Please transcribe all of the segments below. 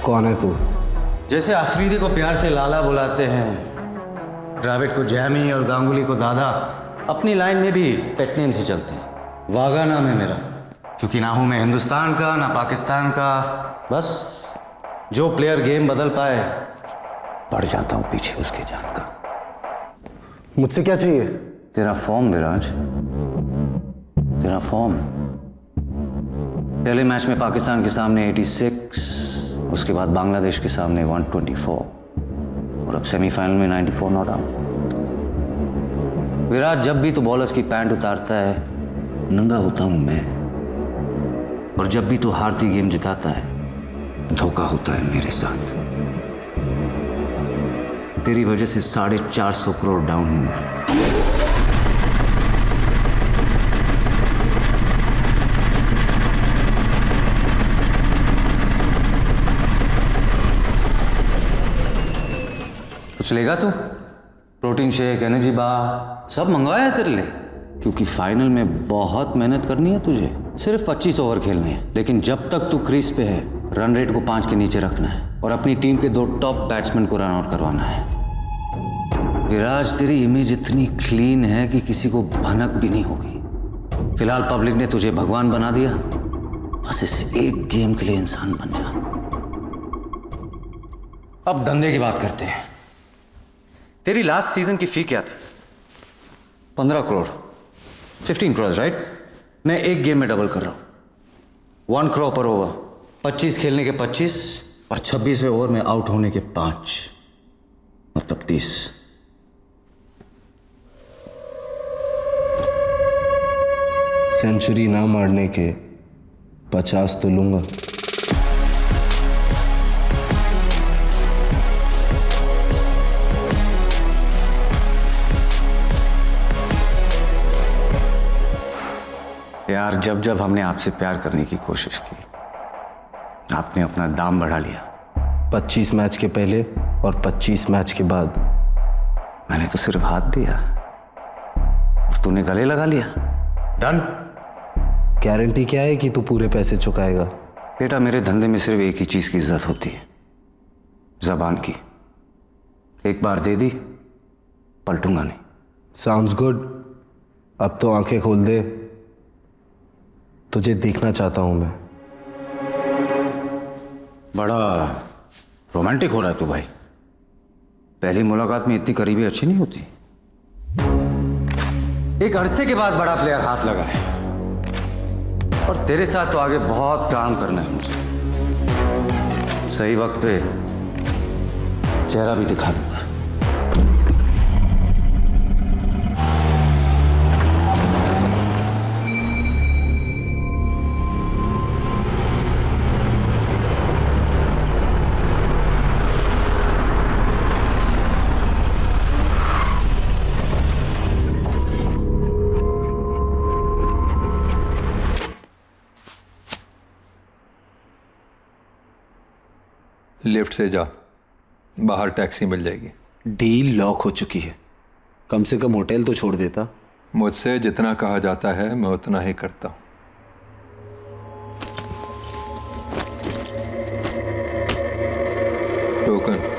कौन है तू? जैसे अफरीदी को प्यार से लाला बुलाते हैं, द्रविड़ को जैमी और गांगुली को दादा, अपनी लाइन में भी पेट नेम से चलते हैं। वागा नाम है मेरा, क्योंकि ना हूं मैं हिंदुस्तान का ना पाकिस्तान का। बस जो प्लेयर गेम बदल पाए, पड़ जाता हूं पीछे उसके जान का। मुझसे क्या चाहिए? तेरा फॉर्म विराज, तेरा फॉर्म। पहले मैच में पाकिस्तान के सामने 86, उसके बाद बांग्लादेश के सामने 124 और अब सेमीफाइनल में 94 नॉट आउट। विराट, जब भी तू बॉलर्स की पैंट उतारता है, नंगा होता हूं मैं, और जब भी तू हारती गेम जिताता है, धोखा होता है मेरे साथ। तेरी वजह से 450 करोड़ डाउन हूं मैं। कुछ लेगा तू? प्रोटीन शेक, एनर्जी बार सब मंगवाया है तेरे लिए, क्योंकि फाइनल में बहुत मेहनत करनी है तुझे। सिर्फ 25 ओवर खेलने हैं, लेकिन जब तक तू क्रीज पे है, रन रेट को 5 के नीचे रखना है और अपनी टीम के 2 टॉप बैट्समैन को रन आउट करवाना है। विराज, तेरी इमेज इतनी क्लीन है कि किसी को भनक भी नहीं होगी। फिलहाल पब्लिक ने तुझे भगवान बना दिया, बस इस एक गेम के लिए इंसान बन जा। अब धंधे की बात करते हैं। तेरी लास्ट सीजन की फी क्या थी? 15 करोड़, 15 करोड़, राइट? मैं एक गेम में डबल कर रहा हूं, 1 करोड़ पर ओवर। 25 खेलने के 25 और 26वें ओवर में आउट होने के 5, मतलब 30। सेंचुरी ना मारने के 50 तो लूंगा। यार, जब जब हमने आपसे प्यार करने की कोशिश की, आपने अपना दाम बढ़ा लिया। 25 मैच के पहले और 25 मैच के बाद। मैंने तो सिर्फ हाथ दिया और तूने गले लगा लिया। डन। गारंटी क्या है कि तू पूरे पैसे चुकाएगा? बेटा, मेरे धंधे में सिर्फ एक ही चीज की इज्जत होती है, जबान की। एक बार दे दी, पलटूंगा नहीं। Sounds good. अब तो आंखें खोल दे, तुझे देखना चाहता हूं मैं। बड़ा रोमांटिक हो रहा है तू भाई। पहली मुलाकात में इतनी करीबी अच्छी नहीं होती। एक अरसे के बाद बड़ा प्लेयर हाथ लगा है, और तेरे साथ तो आगे बहुत काम करना है मुझे। सही वक्त पे चेहरा भी दिखा दूंगा। लिफ्ट से जा, बाहर टैक्सी मिल जाएगी। डील लॉक हो चुकी है, कम से कम होटल तो छोड़ देता। मुझसे जितना कहा जाता है मैं उतना ही करता हूँ। टोकन।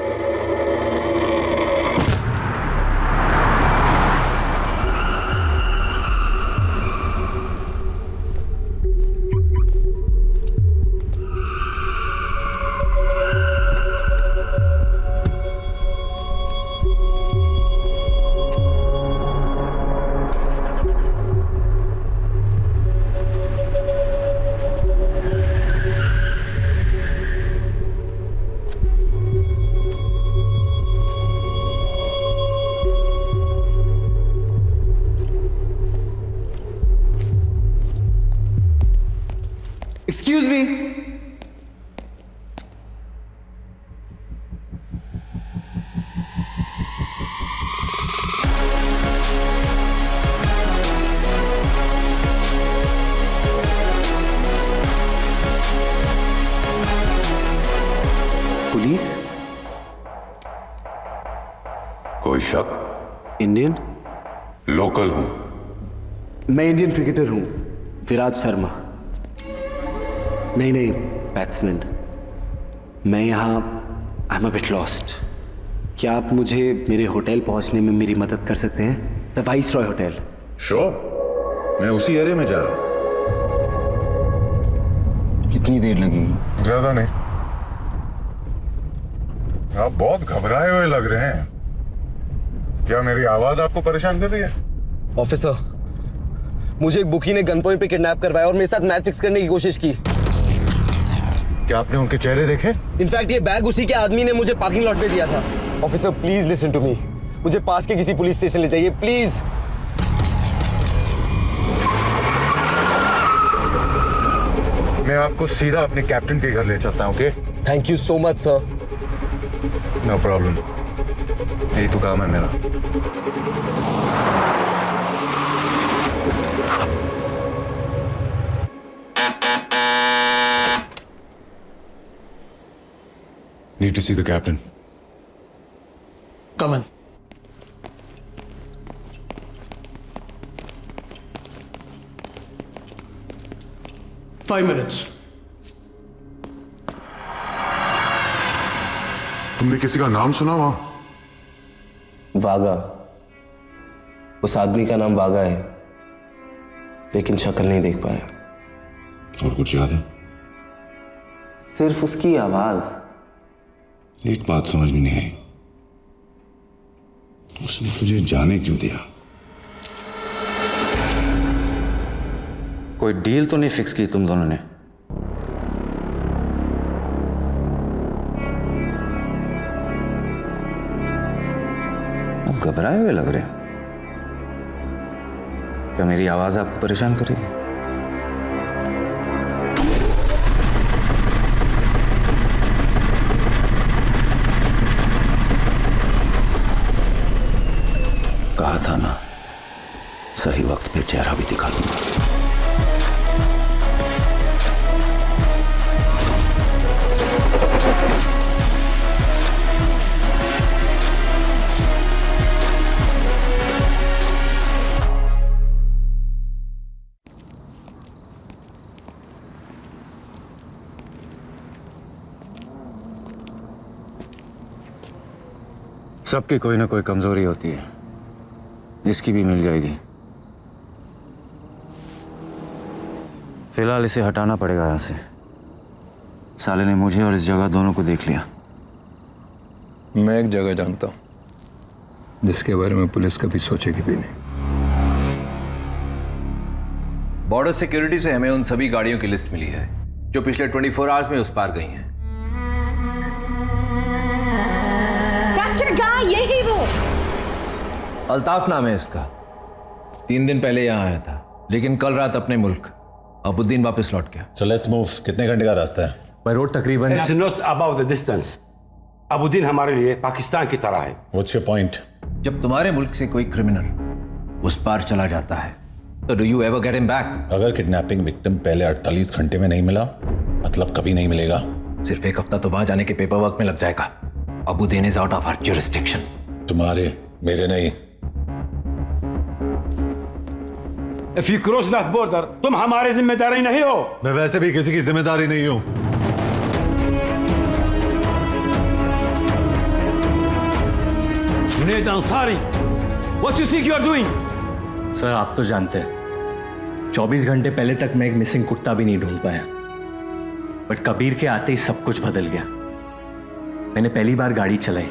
Excuse me. पुलिस? कोई शक? इंडियन? लोकल हूं। मैं इंडियन क्रिकेटर हूं, विराट शर्मा। नहीं, बैट्समैन। मैं यहाँ I am a bit lost. क्या आप मुझे मेरे होटल पहुँचने में मेरी मदद कर सकते हैं? The viceroy hotel. श्योर, मैं उसी एरिया में जा रहा हूँ। कितनी देर लगेगी? ज्यादा नहीं। आप बहुत घबराए हुए लग रहे हैं। क्या मेरी आवाज आपको परेशान कर रही है? ऑफिसर, मुझे एक बुकी ने गन पॉइंट पे किडनैप करवाया और मेरे साथ मैच फिक्स करने की कोशिश की। क्या आपने उनके चेहरे देखे? इनफैक्ट ये बैग उसी के आदमी ने मुझे पार्किंग लॉट पे दिया था। Officer please listen to me, मुझे पास के किसी पुलिस स्टेशन ले जाइए प्लीज। मैं आपको सीधा अपने कैप्टन के घर ले चलता हूँ। Okay? Thank you so much sir. No problem, यही तो काम है मेरा। Need to see the captain. Come in. Five minutes. तुमने किसी का नाम सुना वहां? वागा। उस आदमी का नाम वागा है, लेकिन शक्ल नहीं देख पाया। और कुछ याद है? सिर्फ उसकी आवाज। एक बात समझ में नहीं आई, उसने तुझे जाने क्यों दिया? कोई डील तो नहीं फिक्स की तुम दोनों ने? आप घबराए हुए लग रहे हो। क्या मेरी आवाज आपको परेशान कर रही है? कहा था ना, सही वक्त पे चेहरा भी दिखा दूंगा। सबकी कोई ना कोई कमजोरी होती है, जिसकी भी मिल जाएगी। फिलहाल इसे हटाना पड़ेगा यहां से। साले ने मुझे और इस जगह दोनों को देख लिया। मैं एक जगह जानता हूँ जिसके बारे में पुलिस कभी सोचेगी भी नहीं। बॉर्डर सिक्योरिटी से हमें उन सभी गाड़ियों की लिस्ट मिली है जो पिछले 24 आवर्स में उस पार गई हैं। यही वो अल्ताफ नाम है इसका। 3 दिन पहले यहां आया था, लेकिन कल रात अपने मुल्क अबुद्दीन वापस लौट गया। So let's move. कितने घंटे का रास्ता है? बाय रोड तकरीबन। It's not about the distance. अबुद्दीन हमारे लिए पाकिस्तान की तरह है। What's your point? जब तुम्हारे मुल्क से कोई क्रिमिनल उस पार चला जाता है तो do you ever get him back? अगर किडनैपिंग विक्टिम पहले 48 घंटे में नहीं मिला, मतलब कभी नहीं मिलेगा। सिर्फ एक हफ्ता तो वहां जाने के पेपर वर्क में लग जाएगा। Abuddin is out of our jurisdiction. तुम्हारे, मेरे नहीं। If you cross that border, तुम हमारे जिम्मेदारी नहीं हो। मैं वैसे भी किसी की जिम्मेदारी नहीं हूं। Junaid Ansari, what do you think you are doing? Sir आप तो जानते हैं 24 घंटे पहले तक मैं एक मिसिंग कुत्ता भी नहीं ढूंढ पाया, बट कबीर के आते ही सब कुछ बदल गया। मैंने पहली बार गाड़ी चलाई,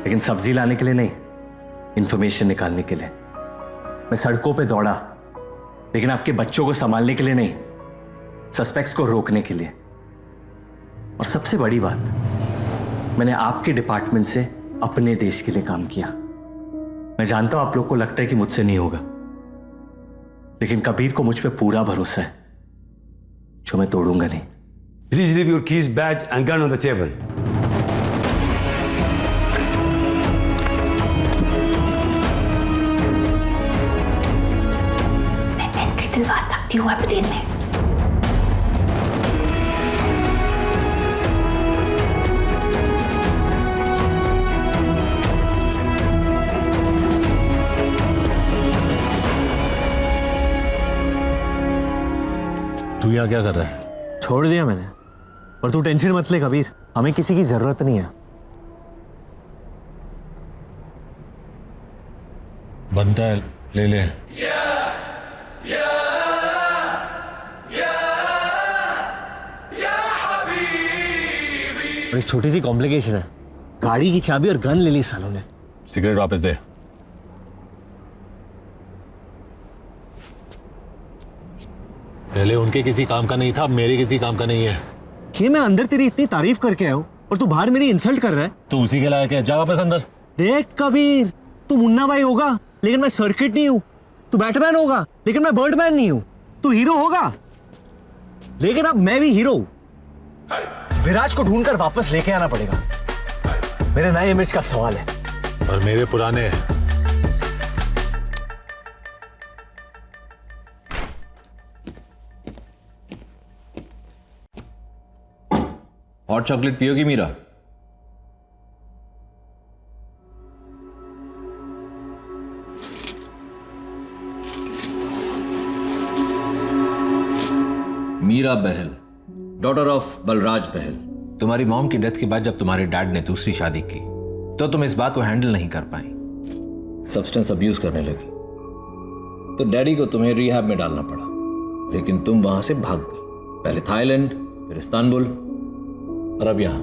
लेकिन सब्जी लाने के लिए नहीं, इंफॉर्मेशन निकालने के लिए। मैं सड़कों पे दौड़ा, लेकिन आपके बच्चों को संभालने के लिए नहीं, सस्पेक्ट्स को रोकने के लिए। और सबसे बड़ी बात, मैंने आपके डिपार्टमेंट से अपने देश के लिए काम किया। मैं जानता हूं आप लोग को लगता है कि मुझसे नहीं होगा, लेकिन कबीर को मुझ पे पूरा भरोसा है, जो मैं तोड़ूंगा नहीं। Please leave your keys, badge and gun on the table. मैं एंट्री दिलवा सकती हूँ अबुद्दीन में। तू यहाँ क्या कर रहा है? छोड़ दिया मैंने। 24 घंटे पहले तक मैं एक मिसिंग कुत्ता भी नहीं ढूंढ पाया, बट कबीर के आते ही सब कुछ बदल गया। मैंने पहली बार गाड़ी चलाई, लेकिन सब्जी लाने के लिए नहीं, इंफॉर्मेशन निकालने के लिए। मैं सड़कों पे दौड़ा, लेकिन आपके बच्चों को संभालने के लिए नहीं, सस्पेक्ट्स को रोकने के लिए। और सबसे बड़ी बात, मैंने आपके डिपार्टमेंट से अपने देश के लिए काम किया। मैं जानता हूं आप लोग को लगता है कि मुझसे नहीं होगा, लेकिन कबीर को मुझ पे पूरा भरोसा है, जो मैं तोड़ूंगा नहीं। जुनैद अंसारी, और तू टेंशन मत ले कबीर, हमें किसी की जरूरत नहीं है। बनता है, ले ले। और एक छोटी सी कॉम्प्लिकेशन है, गाड़ी की चाबी और गन ले ली सालों ने। सिगरेट वापस दे। पहले उनके किसी काम का नहीं था, अब मेरे किसी काम का नहीं है। कि मैं अंदर तेरी इतनी तारीफ करके आया हूं और तू बाहर मेरी इंसल्ट कर रहा है। तू उसी के लायक है, जा वापस अंदर। देख कबीर, तू मुन्ना भाई होगा लेकिन मैं सर्किट नहीं हूं, तू बैटमैन होगा लेकिन मैं बर्डमैन नहीं हूं, तू हीरो होगा लेकिन अब मैं भी हीरो हूं। विराज को ढूंढकर वापस लेके आना पड़ेगा, मेरे नए इमेज का सवाल है। और मेरे पुराने। हॉट चॉकलेट पियोगी मीरा? Meera Bahl, daughter of Balraj Bahl. तुम्हारी मॉम की डेथ के बाद जब तुम्हारे डैड ने दूसरी शादी की तो तुम इस बात को हैंडल नहीं कर पाई, सब्सटेंस अब्यूज करने लगी, तो डैडी को तुम्हें रिहैब में डालना पड़ा, लेकिन तुम वहां से भाग गई, पहले थाईलैंड, फिर इस्तांबुल और अब यहां।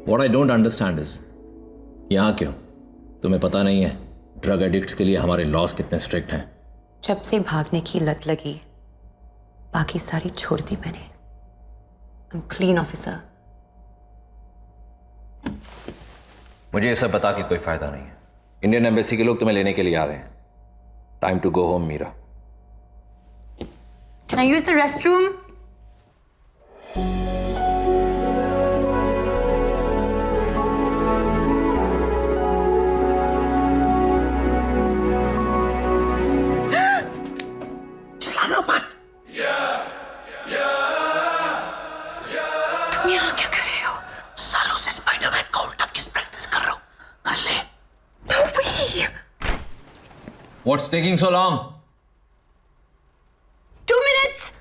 What I don't understand is, यहां क्यों? तुम्हें पता नहीं है ड्रग एडिक्ट्स के लिए हमारे लॉस कितने स्ट्रिक्ट हैं। जब से भागने की लत लगी, बाकी सारी छोड़ दी मैंने। I'm clean officer। मुझे ये सब बता के कोई फायदा नहीं है। इंडियन एम्बेसी के लोग तुम्हें लेने के लिए आ रहे हैं। Time to go home Meera. Can I use the restroom? चिल्लाना मत। तुम यहाँ क्या कर रहे हो? सालों से स्पाइडरमैन का उल्टा किस प्रैक्टिस कर रहा हूँ, कर ले। No way! What's taking so long?